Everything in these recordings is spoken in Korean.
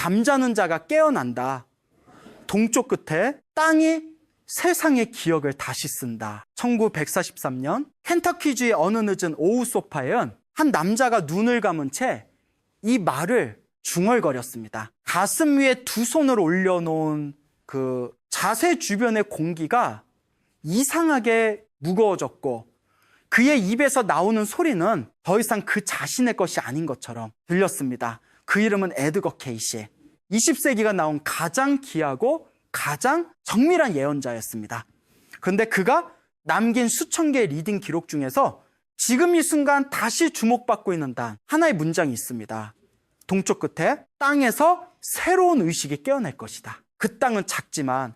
잠자는 자가 깨어난다. 동쪽 끝에 땅이 세상의 기억을 다시 쓴다. 1943년 켄터키주의 어느 늦은 오후 소파에는 한 남자가 눈을 감은 채 이 말을 중얼거렸습니다. 가슴 위에 두 손을 올려놓은 그 자세 주변의 공기가 이상하게 무거워졌고 그의 입에서 나오는 소리는 더 이상 그 자신의 것이 아닌 것처럼 들렸습니다. 그 이름은 에드거 케이시. 20세기가 나온 가장 귀하고 가장 정밀한 예언자였습니다. 그런데 그가 남긴 수천 개의 리딩 기록 중에서 지금 이 순간 다시 주목받고 있는 단 하나의 문장이 있습니다. 동쪽 끝에 땅에서 새로운 의식이 깨어날 것이다. 그 땅은 작지만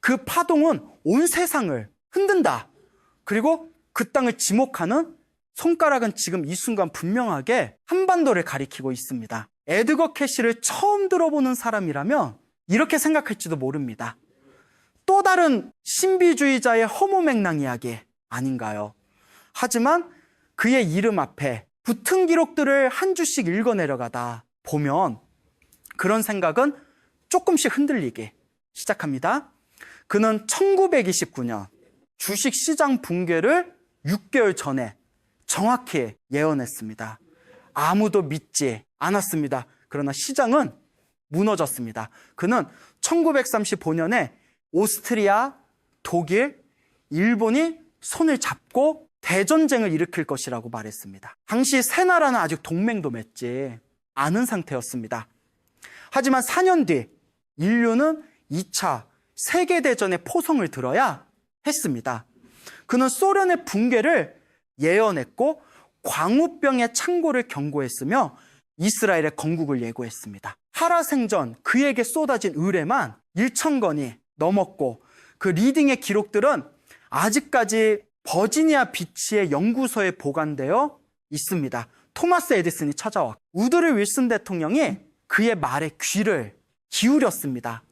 그 파동은 온 세상을 흔든다. 그리고 그 땅을 지목하는 손가락은 지금 이 순간 분명하게 한반도를 가리키고 있습니다. 에드거 케이시를 처음 들어보는 사람이라면 이렇게 생각할지도 모릅니다. 또 다른 신비주의자의 허무맹랑 이야기 아닌가요? 하지만 그의 이름 앞에 붙은 기록들을 한 주씩 읽어내려가다 보면 그런 생각은 조금씩 흔들리기 시작합니다. 그는 1929년 주식시장 붕괴를 6개월 전에 정확히 예언했습니다. 아무도 믿지 않았습니다. 그러나 시장은 무너졌습니다. 그는 1935년에 오스트리아, 독일, 일본이 손을 잡고 대전쟁을 일으킬 것이라고 말했습니다. 당시 세 나라는 아직 동맹도 맺지 않은 상태였습니다. 하지만 4년 뒤 인류는 2차 세계대전의 포성을 들어야 했습니다. 그는 소련의 붕괴를 예언했고 광우병의 창고를 경고했으며 이스라엘의 건국을 예고했습니다. 살아생전 그에게 쏟아진 의뢰만 1,000건이 넘었고 그 리딩의 기록들은 아직까지 버지니아 비치의 연구소에 보관되어 있습니다. 토마스 에디슨이 찾아왔고 우드로 윌슨 대통령이 그의 말에 귀를 기울였습니다.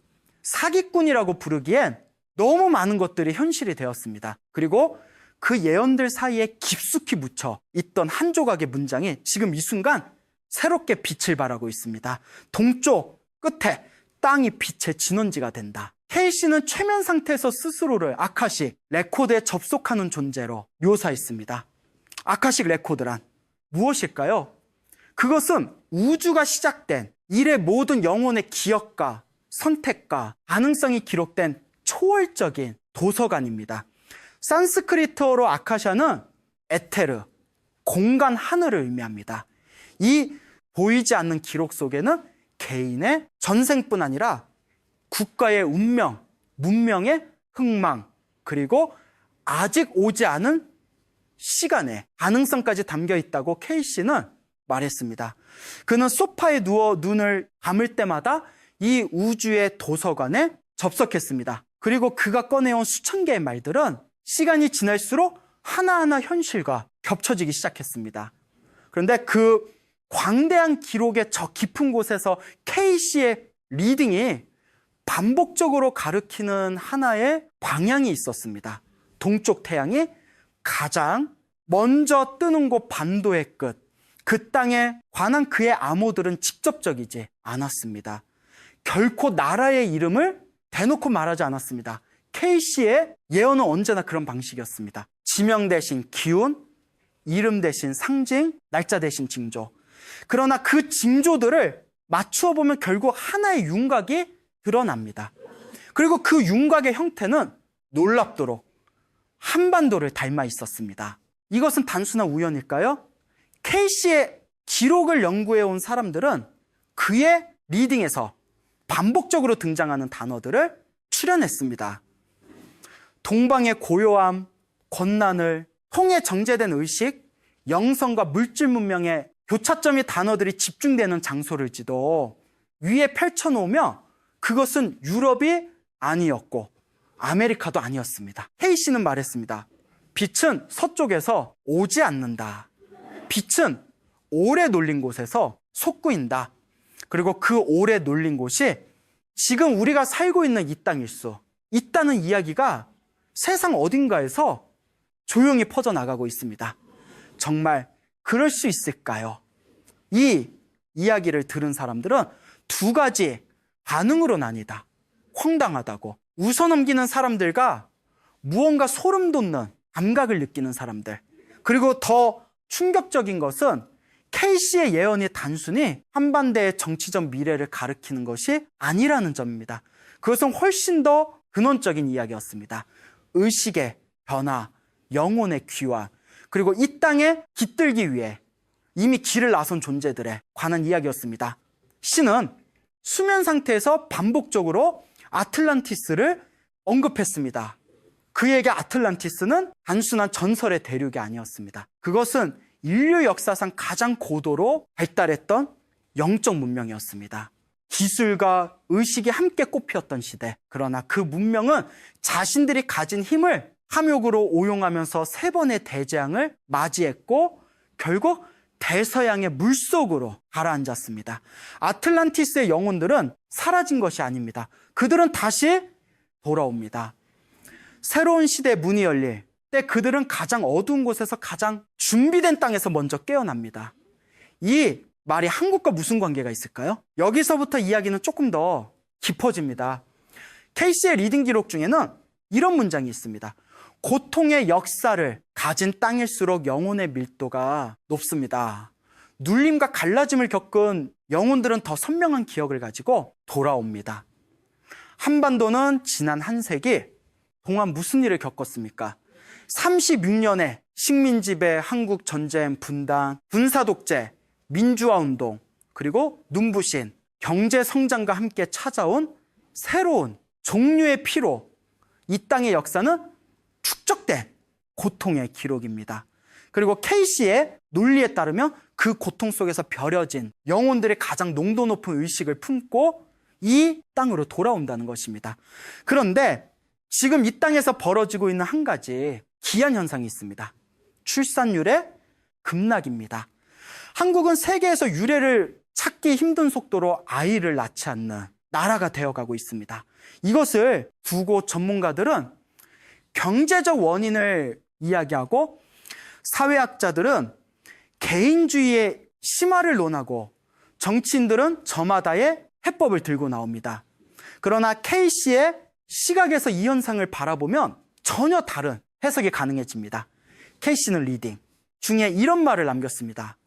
사기꾼이라고 부르기엔 너무 많은 것들이 현실이 되었습니다. 그리고 그 예언들 사이에 깊숙이 묻혀 있던 한 조각의 문장이 지금 이 순간 새롭게 빛을 발하고 있습니다. 동쪽 끝에 땅이 빛의 진원지가 된다. 케이시는 최면 상태에서 스스로를 아카식 레코드에 접속하는 존재로 묘사했습니다. 아카식 레코드란 무엇일까요? 그것은 우주가 시작된 일의 모든 영혼의 기억과 선택과 가능성이 기록된 초월적인 도서관입니다. 산스크리트어로 아카샤는 에테르, 공간 하늘을 의미합니다. 이 보이지 않는 기록 속에는 개인의 전생뿐 아니라 국가의 운명, 문명의 흥망, 그리고 아직 오지 않은 시간의 가능성까지 담겨 있다고 케이시는 말했습니다. 그는 소파에 누워 눈을 감을 때마다 이 우주의 도서관에 접속했습니다. 그리고 그가 꺼내온 수천 개의 말들은 시간이 지날수록 하나하나 현실과 겹쳐지기 시작했습니다. 그런데 그 광대한 기록의 저 깊은 곳에서 케이시의 리딩이 반복적으로 가리키는 하나의 방향이 있었습니다. 동쪽 태양이 가장 먼저 뜨는 곳 반도의 끝, 그 땅에 관한 그의 암호들은 직접적이지 않았습니다. 결코 나라의 이름을 대놓고 말하지 않았습니다. 케이시의 예언은 언제나 그런 방식이었습니다. 지명 대신 기운, 이름 대신 상징, 날짜 대신 징조. 그러나 그 징조들을 맞추어 보면 결국 하나의 윤곽이 드러납니다. 그리고 그 윤곽의 형태는 놀랍도록 한반도를 닮아 있었습니다. 이것은 단순한 우연일까요? 케이시의 기록을 연구해 온 사람들은 그의 리딩에서 반복적으로 등장하는 단어들을 추려냈습니다. 동방의 고요함, 권난을 통해 정제된 의식, 영성과 물질 문명의 교차점의 단어들이 집중되는 장소를지도 위에 펼쳐놓으며 그것은 유럽이 아니었고 아메리카도 아니었습니다. 케이시는 말했습니다. 빛은 서쪽에서 오지 않는다. 빛은 오래 놀린 곳에서 솟구인다. 그리고 그 오래 놀린 곳이 지금 우리가 살고 있는 이 땅일 수 있다는 이야기가 세상 어딘가에서 조용히 퍼져나가고 있습니다. 정말 그럴 수 있을까요? 이 이야기를 들은 사람들은 두 가지 반응으로 나뉘다. 황당하다고 웃어넘기는 사람들과 무언가 소름 돋는 감각을 느끼는 사람들. 그리고 더 충격적인 것은 케이시의 예언이 단순히 한반도의 정치적 미래를 가리키는 것이 아니라는 점입니다. 그것은 훨씬 더 근원적인 이야기였습니다. 의식의 변화, 영혼의 귀환, 그리고 이 땅에 깃들기 위해 이미 길을 나선 존재들에 관한 이야기였습니다. 신은 수면 상태에서 반복적으로 아틀란티스를 언급했습니다. 그에게 아틀란티스는 단순한 전설의 대륙이 아니었습니다. 그것은 인류 역사상 가장 고도로 발달했던 영적 문명이었습니다. 기술과 의식이 함께 꽃피었던 시대. 그러나 그 문명은 자신들이 가진 힘을 탐욕으로 오용하면서 3번의 대재앙을 맞이했고 결국 대서양의 물속으로 가라앉았습니다. 아틀란티스의 영혼들은 사라진 것이 아닙니다. 그들은 다시 돌아옵니다. 새로운 시대의 문이 열릴 때 그들은 가장 어두운 곳에서 가장 준비된 땅에서 먼저 깨어납니다. 이 말이 한국과 무슨 관계가 있을까요? 여기서부터 이야기는 조금 더 깊어집니다. 케이시의 리딩 기록 중에는 이런 문장이 있습니다. 고통의 역사를 가진 땅일수록 영혼의 밀도가 높습니다. 눌림과 갈라짐을 겪은 영혼들은 더 선명한 기억을 가지고 돌아옵니다. 한반도는 지난 한 세기 동안 무슨 일을 겪었습니까? 36년의 식민지배, 한국 전쟁, 분당, 군사독재, 민주화운동, 그리고 눈부신 경제 성장과 함께 찾아온 새로운 종류의 피로, 이 땅의 역사는 축적된 고통의 기록입니다. 그리고 케이시의 논리에 따르면 그 고통 속에서 벼려진 영혼들의 가장 농도 높은 의식을 품고 이 땅으로 돌아온다는 것입니다. 그런데 지금 이 땅에서 벌어지고 있는 한 가지 기이한 현상이 있습니다. 출산율의 급락입니다. 한국은 세계에서 유례를 찾기 힘든 속도로 아이를 낳지 않는 나라가 되어가고 있습니다. 이것을 두고 전문가들은 경제적 원인을 이야기하고 사회학자들은 개인주의의 심화를 논하고 정치인들은 저마다의 해법을 들고 나옵니다. 그러나 케이시의 시각에서 이 현상을 바라보면 전혀 다른 해석이 가능해집니다. 케이시는 리딩 중에 이런 말을 남겼습니다.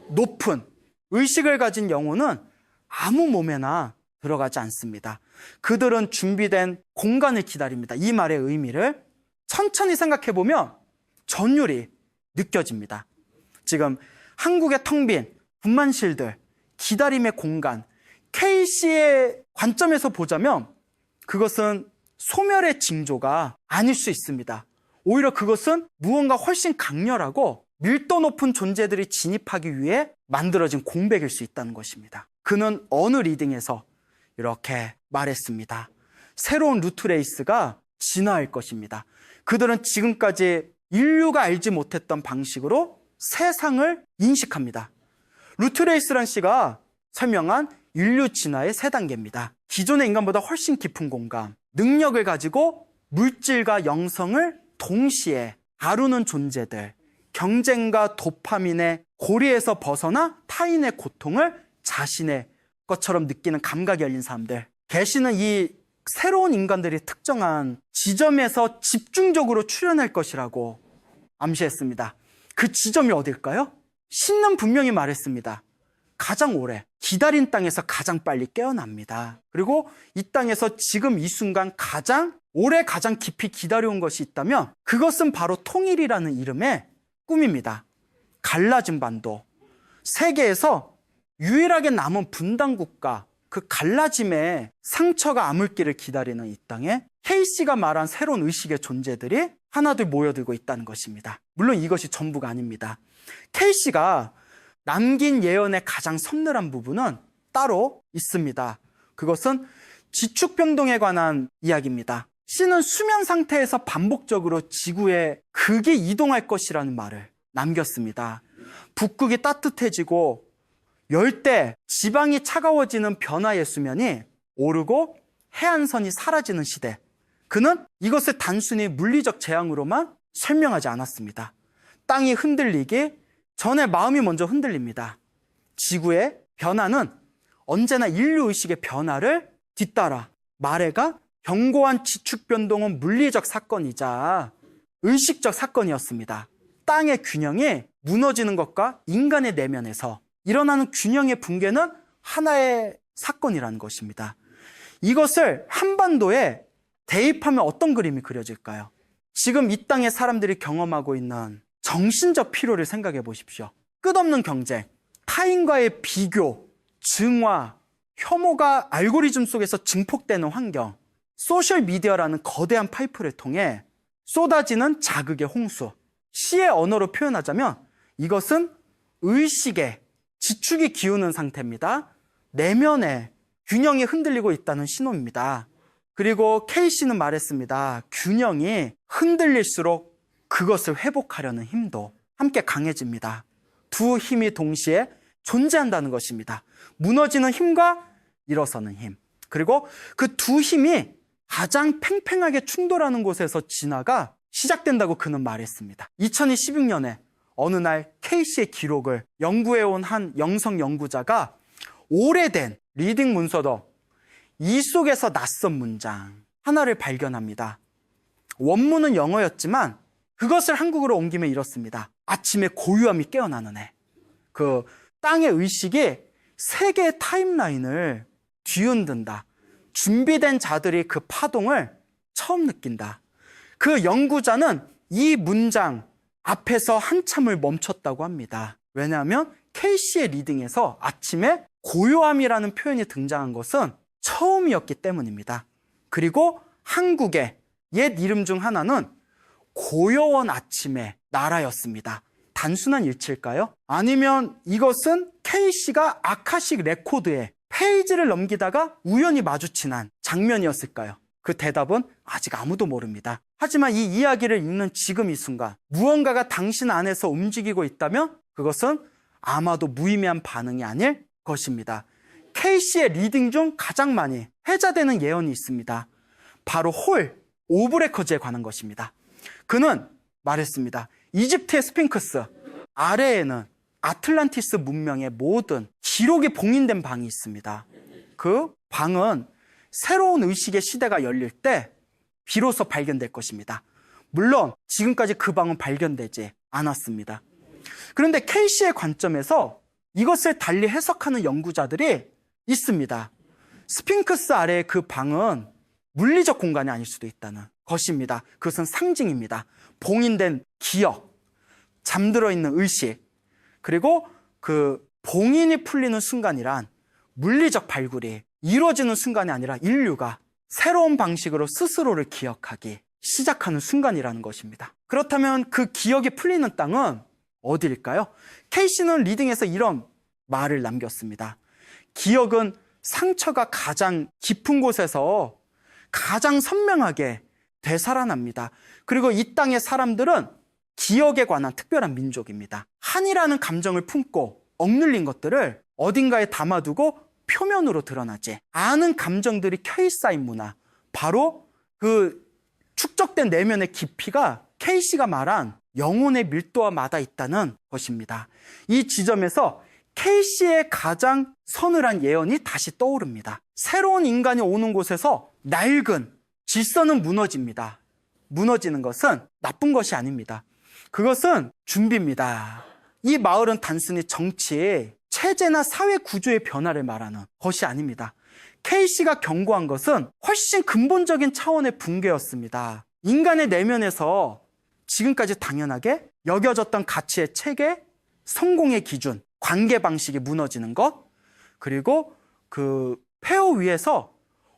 높은 의식을 가진 영혼은 아무 몸에나 들어가지 않습니다. 그들은 준비된 공간을 기다립니다. 이 말의 의미를 천천히 생각해보면 전율이 느껴집니다. 지금 한국의 텅 빈 분만실들, 기다림의 공간, 케이시의 관점에서 보자면 그것은 소멸의 징조가 아닐 수 있습니다. 오히려 그것은 무언가 훨씬 강렬하고 밀도 높은 존재들이 진입하기 위해 만들어진 공백일 수 있다는 것입니다. 그는 어느 리딩에서 이렇게 말했습니다. 새로운 루트레이스가 진화할 것입니다. 그들은 지금까지 인류가 알지 못했던 방식으로 세상을 인식합니다. 루트레이스란 시가 설명한 인류 진화의 3단계입니다. 기존의 인간보다 훨씬 깊은 공감, 능력을 가지고 물질과 영성을 동시에 다루는 존재들, 경쟁과 도파민의 고리에서 벗어나 타인의 고통을 자신의 것처럼 느끼는 감각이 열린 사람들. 계시는 이 새로운 인간들이 특정한 지점에서 집중적으로 출현할 것이라고 암시했습니다. 그 지점이 어딜까요? 신은 분명히 말했습니다. 가장 오래 기다린 땅에서 가장 빨리 깨어납니다. 그리고 이 땅에서 지금 이 순간 가장 오래 가장 깊이 기다려온 것이 있다면 그것은 바로 통일이라는 이름의 꿈입니다. 갈라진 반도, 세계에서 유일하게 남은 분단국가, 그 갈라짐의 상처가 아물기를 기다리는 이 땅에 케이시가 말한 새로운 의식의 존재들이 하나둘 모여들고 있다는 것입니다. 물론 이것이 전부가 아닙니다. 케이시가 남긴 예언의 가장 선늘한 부분은 따로 있습니다. 그것은 지축변동에 관한 이야기입니다. 신은 수면 상태에서 반복적으로 지구에 극이 이동할 것이라는 말을 남겼습니다. 북극이 따뜻해지고 열대, 지방이 차가워지는 변화의 수면이 오르고 해안선이 사라지는 시대. 그는 이것을 단순히 물리적 재앙으로만 설명하지 않았습니다. 땅이 흔들리기 전에 마음이 먼저 흔들립니다. 지구의 변화는 언제나 인류 의식의 변화를 뒤따라 마레가 견고한 지축 변동은 물리적 사건이자 의식적 사건이었습니다. 땅의 균형이 무너지는 것과 인간의 내면에서 일어나는 균형의 붕괴는 하나의 사건이라는 것입니다. 이것을 한반도에 대입하면 어떤 그림이 그려질까요? 지금 이 땅의 사람들이 경험하고 있는 정신적 피로를 생각해 보십시오. 끝없는 경쟁, 타인과의 비교, 증화, 혐오가 알고리즘 속에서 증폭되는 환경, 소셜미디어라는 거대한 파이프를 통해 쏟아지는 자극의 홍수. 시의 언어로 표현하자면 이것은 의식의 지축이 기우는 상태입니다. 내면의 균형이 흔들리고 있다는 신호입니다. 그리고 K씨는 말했습니다. 균형이 흔들릴수록 그것을 회복하려는 힘도 함께 강해집니다. 두 힘이 동시에 존재한다는 것입니다. 무너지는 힘과 일어서는 힘. 그리고 그 두 힘이 가장 팽팽하게 충돌하는 곳에서 진화가 시작된다고 그는 말했습니다. 2016년에 어느 날 K씨의 기록을 연구해온 한 영성 연구자가 오래된 리딩 문서도 이 속에서 낯선 문장 하나를 발견합니다. 원문은 영어였지만 그것을 한국어로 옮기면 이렇습니다. 아침에 고요함이 깨어나는 해. 그 땅의 의식이 세계의 타임라인을 뒤흔든다. 준비된 자들이 그 파동을 처음 느낀다. 그 연구자는 이 문장 앞에서 한참을 멈췄다고 합니다. 왜냐하면 K씨의 리딩에서 아침에 고요함이라는 표현이 등장한 것은 처음이었기 때문입니다. 그리고 한국의 옛 이름 중 하나는 고요원 아침의 나라였습니다. 단순한 일치일까요? 아니면 이것은 K씨가 아카식 레코드에 페이지를 넘기다가 우연히 마주친 한 장면이었을까요? 그 대답은 아직 아무도 모릅니다. 하지만 이 이야기를 읽는 지금 이 순간 무언가가 당신 안에서 움직이고 있다면 그것은 아마도 무의미한 반응이 아닐 것입니다. K씨의 리딩 중 가장 많이 회자되는 예언이 있습니다. 바로 홀 오브레커즈에 관한 것입니다. 그는 말했습니다. 이집트의 스핑크스 아래에는 아틀란티스 문명의 모든 기록이 봉인된 방이 있습니다. 그 방은 새로운 의식의 시대가 열릴 때 비로소 발견될 것입니다. 물론 지금까지 그 방은 발견되지 않았습니다. 그런데 K씨의 관점에서 이것을 달리 해석하는 연구자들이 있습니다. 스핑크스 아래의 그 방은 물리적 공간이 아닐 수도 있다는 것입니다. 그것은 상징입니다. 봉인된 기억, 잠들어 있는 의식, 그리고 그 봉인이 풀리는 순간이란 물리적 발굴이 이루어지는 순간이 아니라 인류가 새로운 방식으로 스스로를 기억하기 시작하는 순간이라는 것입니다. 그렇다면 그 기억이 풀리는 땅은 어디일까요? K씨는 리딩에서 이런 말을 남겼습니다. 기억은 상처가 가장 깊은 곳에서 가장 선명하게 되살아납니다. 그리고 이 땅의 사람들은 기억에 관한 특별한 민족입니다. 한이라는 감정을 품고 억눌린 것들을 어딘가에 담아두고 표면으로 드러나지 않은 감정들이 켜있사인 문화, 바로 그 축적된 내면의 깊이가 K씨가 말한 영혼의 밀도와 맞아 있다는 것입니다. 이 지점에서 K씨의 가장 서늘한 예언이 다시 떠오릅니다. 새로운 인간이 오는 곳에서 낡은 질서는 무너집니다. 무너지는 것은 나쁜 것이 아닙니다. 그것은 준비입니다. 이 마을은 단순히 정치, 체제나 사회 구조의 변화를 말하는 것이 아닙니다. K씨가 경고한 것은 훨씬 근본적인 차원의 붕괴였습니다. 인간의 내면에서 지금까지 당연하게 여겨졌던 가치의 체계, 성공의 기준, 관계 방식이 무너지는 것, 그리고 그 폐허 위에서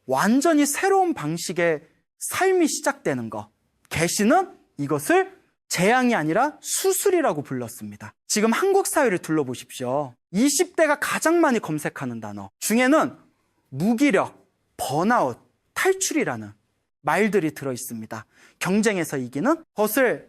완전히 새로운 방식의 삶이 시작되는 것. 계시는 이것을 재앙이 아니라 수술이라고 불렀습니다. 지금 한국 사회를 둘러보십시오. 20대가 가장 많이 검색하는 단어 중에는 무기력, 번아웃, 탈출이라는 말들이 들어있습니다. 경쟁에서 이기는 것을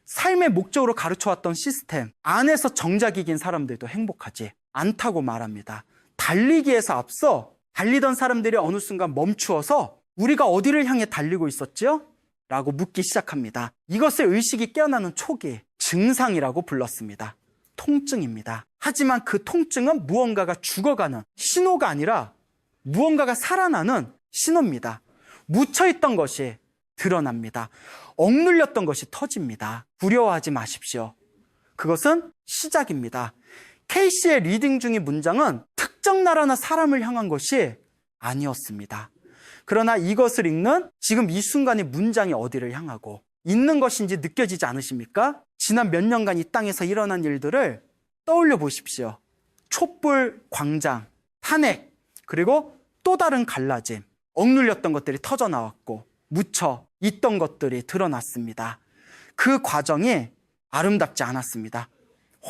삶의 목적으로 가르쳐왔던 시스템 안에서 정작 이긴 사람들도 행복하지 않다고 말합니다. 달리기에서 앞서 달리던 사람들이 어느 순간 멈추어서 우리가 어디를 향해 달리고 있었지요? 라고 묻기 시작합니다. 이것을 의식이 깨어나는 초기 증상이라고 불렀습니다. 통증입니다. 하지만 그 통증은 무언가가 죽어가는 신호가 아니라 무언가가 살아나는 신호입니다. 묻혀있던 것이 드러납니다. 억눌렸던 것이 터집니다. 두려워하지 마십시오. 그것은 시작입니다. 케이시의 리딩 중의 문장은 특정 나라나 사람을 향한 것이 아니었습니다. 그러나 이것을 읽는 지금 이 순간의 문장이 어디를 향하고 있는 것인지 느껴지지 않으십니까? 지난 몇 년간 이 땅에서 일어난 일들을 떠올려 보십시오. 촛불 광장, 탄핵, 그리고 또 다른 갈라짐, 억눌렸던 것들이 터져나왔고 묻혀 있던 것들이 드러났습니다. 그 과정이 아름답지 않았습니다.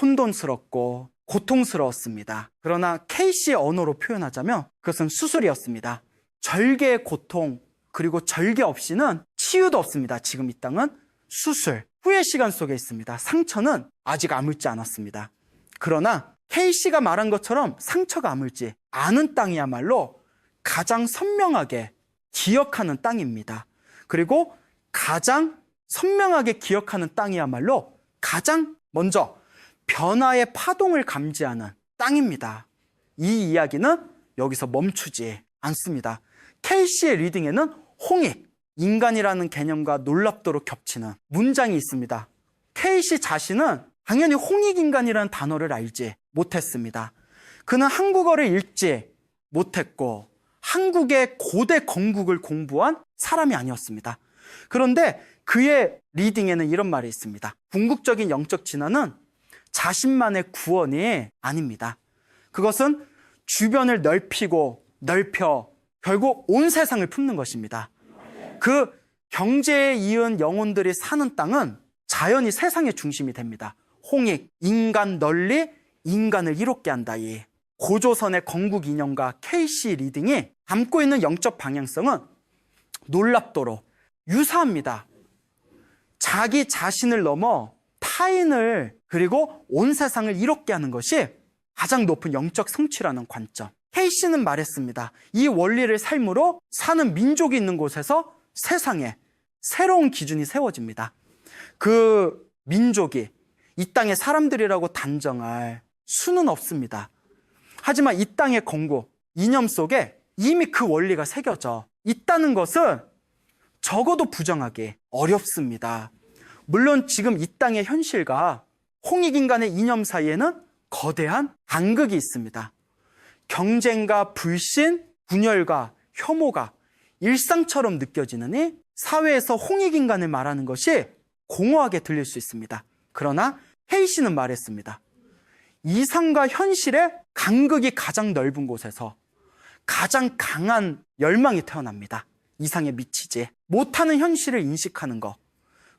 혼돈스럽고 고통스러웠습니다. 그러나 케이시의 언어로 표현하자면 그것은 수술이었습니다. 절개의 고통, 그리고 절개 없이는 치유도 없습니다. 지금 이 땅은 수술, 후회 시간 속에 있습니다. 상처는 아직 아물지 않았습니다. 그러나 케이시가 말한 것처럼 상처가 아물지 않은 땅이야말로 가장 선명하게 기억하는 땅입니다. 그리고 가장 선명하게 기억하는 땅이야말로 가장 먼저 변화의 파동을 감지하는 땅입니다. 이 이야기는 여기서 멈추지 않습니다. 케이시의 리딩에는 홍익, 인간이라는 개념과 놀랍도록 겹치는 문장이 있습니다. 케이시 자신은 당연히 홍익인간이라는 단어를 알지 못했습니다. 그는 한국어를 읽지 못했고 한국의 고대 건국을 공부한 사람이 아니었습니다. 그런데 그의 리딩에는 이런 말이 있습니다. 궁극적인 영적 진화는 자신만의 구원이 아닙니다. 그것은 주변을 넓히고 넓혀 결국 온 세상을 품는 것입니다. 그 경제에 이은 영혼들이 사는 땅은 자연이 세상의 중심이 됩니다. 홍익, 인간 널리 인간을 이롭게 한다. 이 고조선의 건국 이념과 케이시 리딩이 담고 있는 영적 방향성은 놀랍도록 유사합니다. 자기 자신을 넘어 타인을 그리고 온 세상을 이롭게 하는 것이 가장 높은 영적 성취라는 관점. 케이시는 말했습니다. 이 원리를 삶으로 사는 민족이 있는 곳에서 세상에 새로운 기준이 세워집니다. 그 민족이 이 땅의 사람들이라고 단정할 수는 없습니다. 하지만 이 땅의 건국, 이념 속에 이미 그 원리가 새겨져 있다는 것은 적어도 부정하기 어렵습니다. 물론 지금 이 땅의 현실과 홍익인간의 이념 사이에는 거대한 간극이 있습니다. 경쟁과 불신, 분열과 혐오가 일상처럼 느껴지느니 사회에서 홍익인간을 말하는 것이 공허하게 들릴 수 있습니다. 그러나 케이시는 말했습니다. 이상과 현실의 간극이 가장 넓은 곳에서 가장 강한 열망이 태어납니다. 이상에 미치지 못하는 현실을 인식하는 것,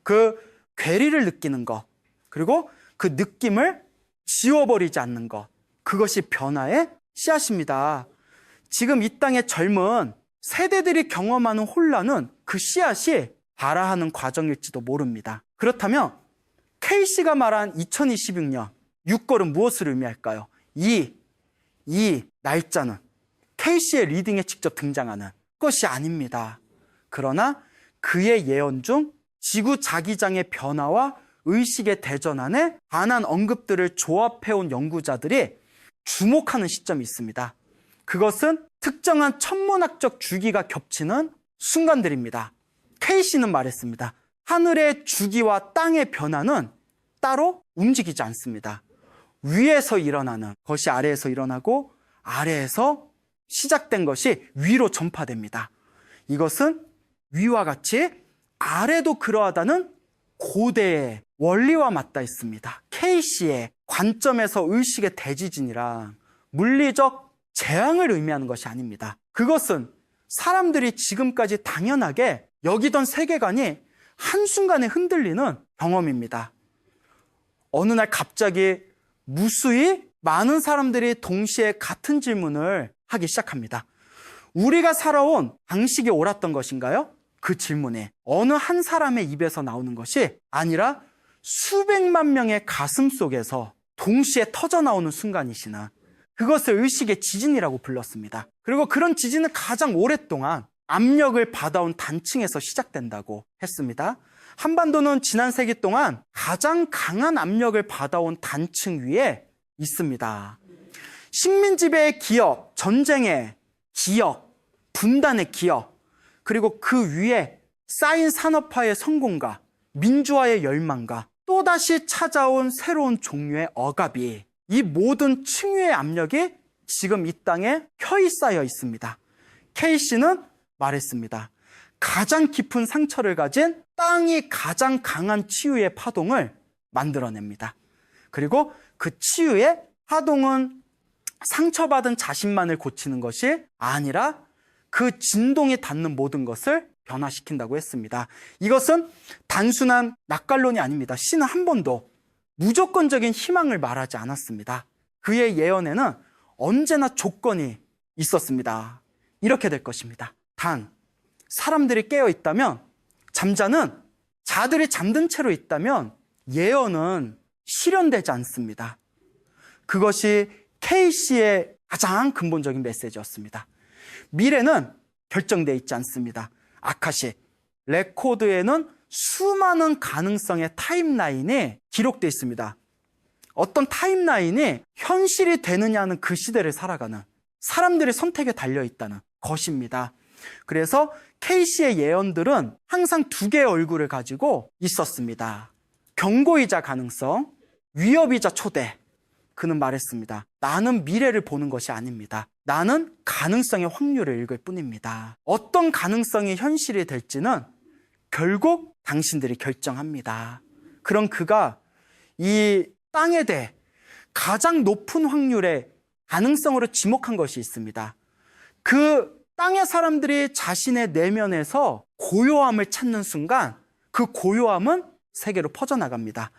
그 괴리를 느끼는 것, 그리고 그 느낌을 지워버리지 않는 것, 그것이 변화의 씨앗입니다. 지금 이 땅의 젊은 세대들이 경험하는 혼란은 그 씨앗이 발화하는 과정일지도 모릅니다. 그렇다면 케이시가 말한 2026년 6월은 무엇을 의미할까요? 이 날짜는 케이시의 리딩에 직접 등장하는 것이 아닙니다. 그러나 그의 예언 중 지구 자기장의 변화와 의식의 대전 안에 관한 언급들을 조합해온 연구자들이 주목하는 시점이 있습니다. 그것은 특정한 천문학적 주기가 겹치는 순간들입니다. 케이시는 말했습니다. 하늘의 주기와 땅의 변화는 따로 움직이지 않습니다. 위에서 일어나는 것이 아래에서 일어나고 아래에서 시작된 것이 위로 전파됩니다. 이것은 위와 같이 아래도 그러하다는 고대의 원리와 맞닿아 있습니다. 케이시의 관점에서 의식의 대지진이란 물리적 재앙을 의미하는 것이 아닙니다. 그것은 사람들이 지금까지 당연하게 여기던 세계관이 한순간에 흔들리는 경험입니다. 어느 날 갑자기 무수히 많은 사람들이 동시에 같은 질문을 하기 시작합니다. 우리가 살아온 방식이 옳았던 것인가요? 그 질문이 어느 한 사람의 입에서 나오는 것이 아니라 수백만 명의 가슴 속에서 동시에 터져나오는 순간이시나 그것을 의식의 지진이라고 불렀습니다. 그리고 그런 지진은 가장 오랫동안 압력을 받아온 단층에서 시작된다고 했습니다. 한반도는 지난 세기 동안 가장 강한 압력을 받아온 단층 위에 있습니다. 식민지배의 기억, 전쟁의 기억, 분단의 기억, 그리고 그 위에 쌓인 산업화의 성공과 민주화의 열망과 또다시 찾아온 새로운 종류의 억압이, 이 모든 층위의 압력이 지금 이 땅에 켜이 쌓여 있습니다. K씨는 말했습니다. 가장 깊은 상처를 가진 땅이 가장 강한 치유의 파동을 만들어냅니다. 그리고 그 치유의 파동은 상처받은 자신만을 고치는 것이 아니라 그 진동이 닿는 모든 것을 변화시킨다고 했습니다. 이것은 단순한 낙관론이 아닙니다. 시는 한 번도 무조건적인 희망을 말하지 않았습니다. 그의 예언에는 언제나 조건이 있었습니다. 이렇게 될 것입니다. 단, 사람들이 깨어 있다면, 잠자는 자들이 잠든 채로 있다면 예언은 실현되지 않습니다. 그것이 K씨의 가장 근본적인 메시지였습니다. 미래는 결정되어 있지 않습니다. 아카시 레코드에는 수많은 가능성의 타임라인이 기록되어 있습니다. 어떤 타임라인이 현실이 되느냐는 그 시대를 살아가는 사람들의 선택에 달려있다는 것입니다. 그래서 K씨의 예언들은 항상 두 개의 얼굴을 가지고 있었습니다. 경고이자 가능성, 위협이자 초대. 그는 말했습니다. 나는 미래를 보는 것이 아닙니다. 나는 가능성의 확률을 읽을 뿐입니다. 어떤 가능성이 현실이 될지는 결국 당신들이 결정합니다. 그런 그가 이 땅에 대해 가장 높은 확률의 가능성으로 지목한 것이 있습니다. 그 땅의 사람들이 자신의 내면에서 고요함을 찾는 순간 그 고요함은 세계로 퍼져나갑니다.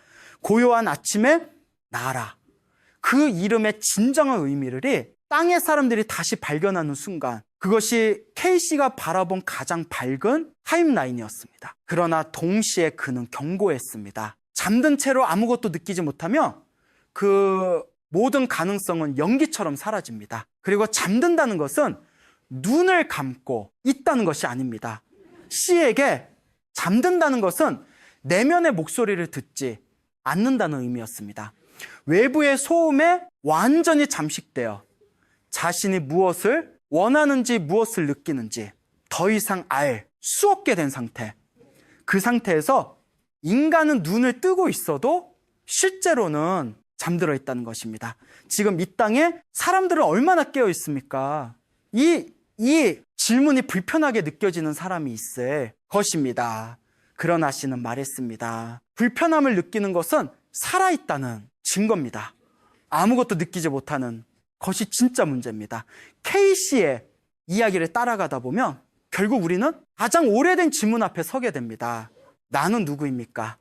고요한 아침의 나라, 그 이름의 진정한 의미를 땅의 사람들이 다시 발견하는 순간, 그것이 K씨가 바라본 가장 밝은 타임라인이었습니다. 그러나 동시에 그는 경고했습니다. 잠든 채로 아무것도 느끼지 못하면 그 모든 가능성은 연기처럼 사라집니다. 그리고 잠든다는 것은 눈을 감고 있다는 것이 아닙니다. C에게 잠든다는 것은 내면의 목소리를 듣지 않는다는 의미였습니다. 외부의 소음에 완전히 잠식되어 자신이 무엇을 원하는지 무엇을 느끼는지 더 이상 알 수 없게 된 상태. 그 상태에서 인간은 눈을 뜨고 있어도 실제로는 잠들어 있다는 것입니다. 지금 이 땅에 사람들은 얼마나 깨어 있습니까? 이 질문이 불편하게 느껴지는 사람이 있을 것입니다. 그러나 씨는 말했습니다. 불편함을 느끼는 것은 살아있다는 증거입니다. 아무것도 느끼지 못하는 것이 진짜 문제입니다. K씨의 이야기를 따라가다 보면 결국 우리는 가장 오래된 질문 앞에 서게 됩니다. 나는 누구입니까?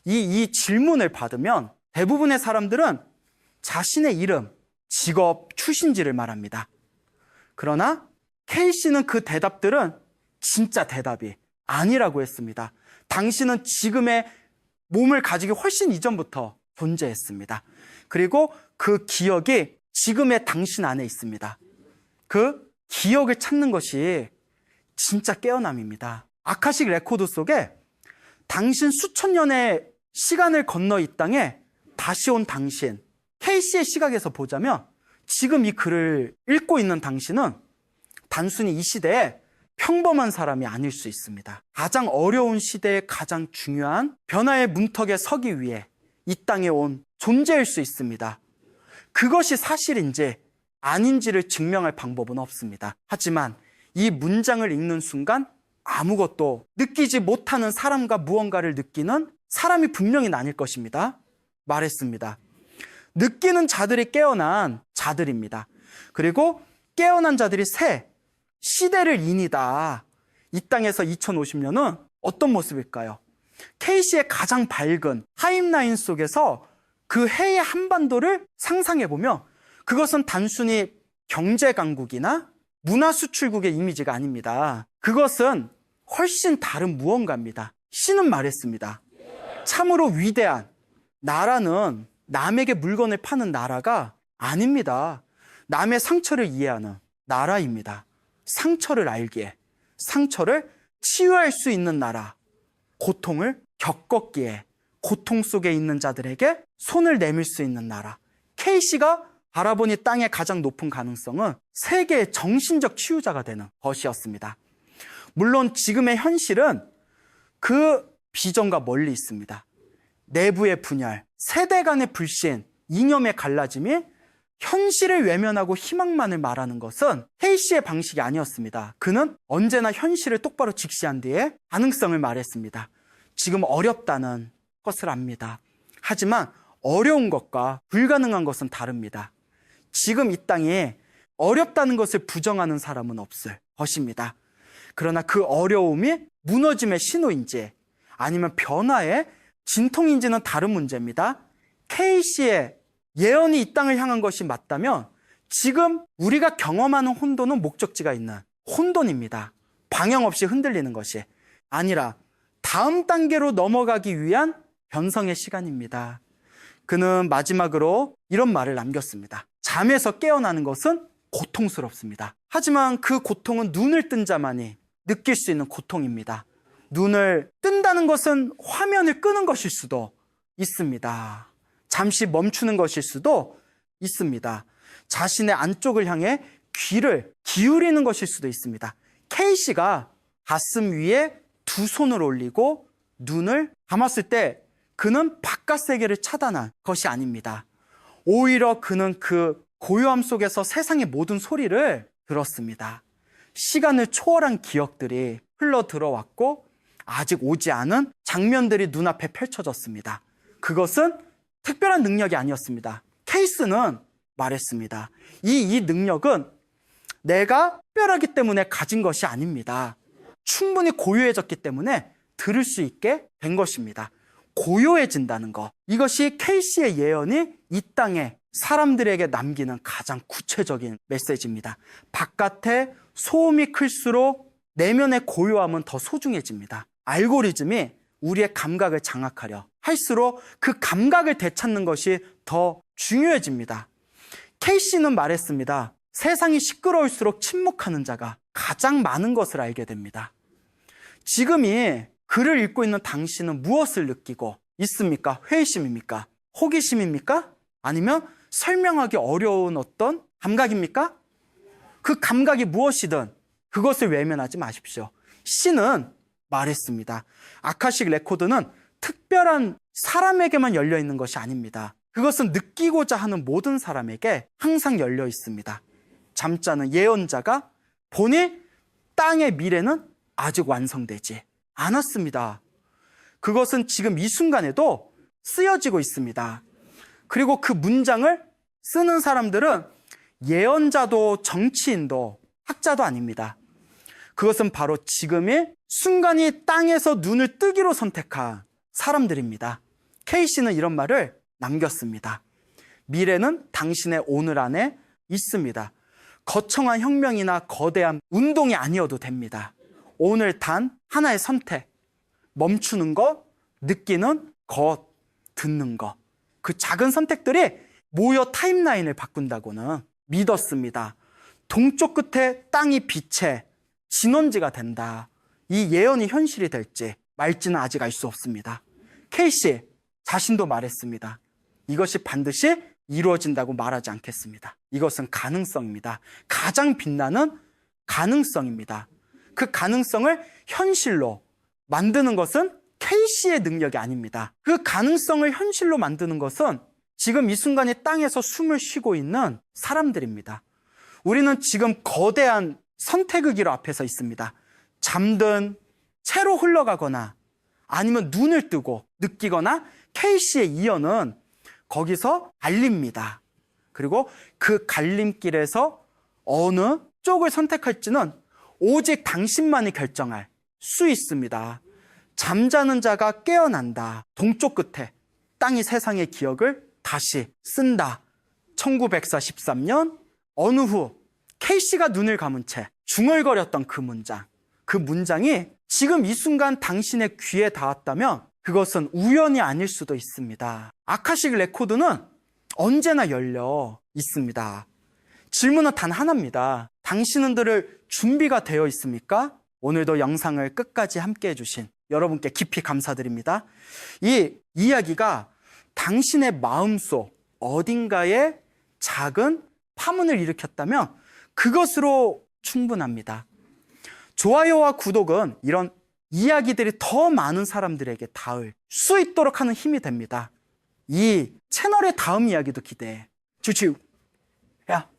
이 질문을 받으면 대부분의 사람들은 자신의 이름, 직업, 출신지를 말합니다. 그러나 K씨는 그 대답들은 진짜 대답이 아니라고 했습니다. 당신은 지금의 몸을 가지기 훨씬 이전부터 존재했습니다. 그리고 그 기억이 지금의 당신 안에 있습니다. 그 기억을 찾는 것이 진짜 깨어남입니다. 아카식 레코드 속에 당신 수천 년의 시간을 건너 이 땅에 다시 온 당신, K씨의 시각에서 보자면 지금 이 글을 읽고 있는 당신은 단순히 이 시대에 평범한 사람이 아닐 수 있습니다. 가장 어려운 시대에 가장 중요한 변화의 문턱에 서기 위해 이 땅에 온 존재일 수 있습니다. 그것이 사실인지 아닌지를 증명할 방법은 없습니다. 하지만 이 문장을 읽는 순간 아무것도 느끼지 못하는 사람과 무언가를 느끼는 사람이 분명히 나뉠 것입니다. 말했습니다. 느끼는 자들이 깨어난 자들입니다. 그리고 깨어난 자들이 새 시대를 인이다. 이 땅에서 2050년은 어떤 모습일까요? K씨의 가장 밝은 타임라인 속에서 그 해의 한반도를 상상해보면 그것은 단순히 경제 강국이나 문화 수출국의 이미지가 아닙니다. 그것은 훨씬 다른 무언가입니다. 시는 말했습니다. 참으로 위대한 나라는 남에게 물건을 파는 나라가 아닙니다. 남의 상처를 이해하는 나라입니다. 상처를 알기에, 상처를 치유할 수 있는 나라, 고통을 겪었기에 고통 속에 있는 자들에게 손을 내밀 수 있는 나라, K씨가 바라보니 땅의 가장 높은 가능성은 세계의 정신적 치유자가 되는 것이었습니다. 물론 지금의 현실은 그 비전과 멀리 있습니다. 내부의 분열, 세대 간의 불신, 이념의 갈라짐이 현실을 외면하고 희망만을 말하는 것은 K씨의 방식이 아니었습니다. 그는 언제나 현실을 똑바로 직시한 뒤에 가능성을 말했습니다. 지금 어렵다는 것을 압니다. 하지만 어려운 것과 불가능한 것은 다릅니다. 지금 이 땅에 어렵다는 것을 부정하는 사람은 없을 것입니다. 그러나 그 어려움이 무너짐의 신호인지 아니면 변화의 진통인지는 다른 문제입니다. K씨의 예언이 이 땅을 향한 것이 맞다면 지금 우리가 경험하는 혼돈은 목적지가 있는 혼돈입니다. 방향 없이 흔들리는 것이 아니라 다음 단계로 넘어가기 위한 변성의 시간입니다. 그는 마지막으로 이런 말을 남겼습니다. 잠에서 깨어나는 것은 고통스럽습니다. 하지만 그 고통은 눈을 뜬 자만이 느낄 수 있는 고통입니다. 눈을 뜬다는 것은 화면을 끄는 것일 수도 있습니다. 잠시 멈추는 것일 수도 있습니다. 자신의 안쪽을 향해 귀를 기울이는 것일 수도 있습니다. K씨가 가슴 위에 두 손을 올리고 눈을 감았을 때 그는 바깥 세계를 차단한 것이 아닙니다. 오히려 그는 그 고요함 속에서 세상의 모든 소리를 들었습니다. 시간을 초월한 기억들이 흘러 들어왔고 아직 오지 않은 장면들이 눈앞에 펼쳐졌습니다. 그것은 특별한 능력이 아니었습니다. 케이스는 말했습니다. 이 능력은 내가 특별하기 때문에 가진 것이 아닙니다. 충분히 고요해졌기 때문에 들을 수 있게 된 것입니다. 고요해진다는 것. 이것이 K씨의 예언이 이 땅에 사람들에게 남기는 가장 구체적인 메시지입니다. 바깥에 소음이 클수록 내면의 고요함은 더 소중해집니다. 알고리즘이 우리의 감각을 장악하려 할수록 그 감각을 되찾는 것이 더 중요해집니다. K씨는 말했습니다. 세상이 시끄러울수록 침묵하는 자가 가장 많은 것을 알게 됩니다. 지금이 글을 읽고 있는 당신은 무엇을 느끼고 있습니까? 회의심입니까? 호기심입니까? 아니면 설명하기 어려운 어떤 감각입니까? 그 감각이 무엇이든 그것을 외면하지 마십시오. 씨는 말했습니다. 아카식 레코드는 특별한 사람에게만 열려 있는 것이 아닙니다. 그것은 느끼고자 하는 모든 사람에게 항상 열려 있습니다. 잠자는 예언자가 보니 땅의 미래는 아직 완성되지 않았습니다. 그것은 지금 이 순간에도 쓰여지고 있습니다. 그리고 그 문장을 쓰는 사람들은 예언자도 정치인도 학자도 아닙니다. 그것은 바로 지금의 순간이 땅에서 눈을 뜨기로 선택한 사람들입니다. K씨는 이런 말을 남겼습니다. 미래는 당신의 오늘 안에 있습니다. 거창한 혁명이나 거대한 운동이 아니어도 됩니다. 오늘 단 하나의 선택, 멈추는 것, 느끼는 것, 듣는 것. 그 작은 선택들이 모여 타임라인을 바꾼다고는 믿었습니다. 동쪽 끝에 땅이 빛의 진원지가 된다. 이 예언이 현실이 될지 말지는 아직 알 수 없습니다. K씨 자신도 말했습니다. 이것이 반드시 이루어진다고 말하지 않겠습니다. 이것은 가능성입니다. 가장 빛나는 가능성입니다. 그 가능성을 현실로 만드는 것은 K씨의 능력이 아닙니다. 그 가능성을 현실로 만드는 것은 지금 이 순간에 땅에서 숨을 쉬고 있는 사람들입니다. 우리는 지금 거대한 선택의 길 앞에서 있습니다. 잠든 채로 흘러가거나 아니면 눈을 뜨고 느끼거나 K씨의 이언은 거기서 갈립니다. 그리고 그 갈림길에서 어느 쪽을 선택할지는 오직 당신만이 결정할 수 있습니다. 잠자는 자가 깨어난다. 동쪽 끝에 땅이 세상의 기억을 다시 쓴다. 1943년 어느 후 K씨가 눈을 감은 채 중얼거렸던 그 문장이 지금 이 순간 당신의 귀에 닿았다면 그것은 우연이 아닐 수도 있습니다. 아카식 레코드는 언제나 열려 있습니다. 질문은 단 하나입니다. 당신들을 준비가 되어 있습니까? 오늘도 영상을 끝까지 함께 해주신 여러분께 깊이 감사드립니다. 이 이야기가 당신의 마음속 어딘가에 작은 파문을 일으켰다면 그것으로 충분합니다. 좋아요와 구독은 이런 이야기들이 더 많은 사람들에게 닿을 수 있도록 하는 힘이 됩니다. 이 채널의 다음 이야기도 기대해. 주치우, 야,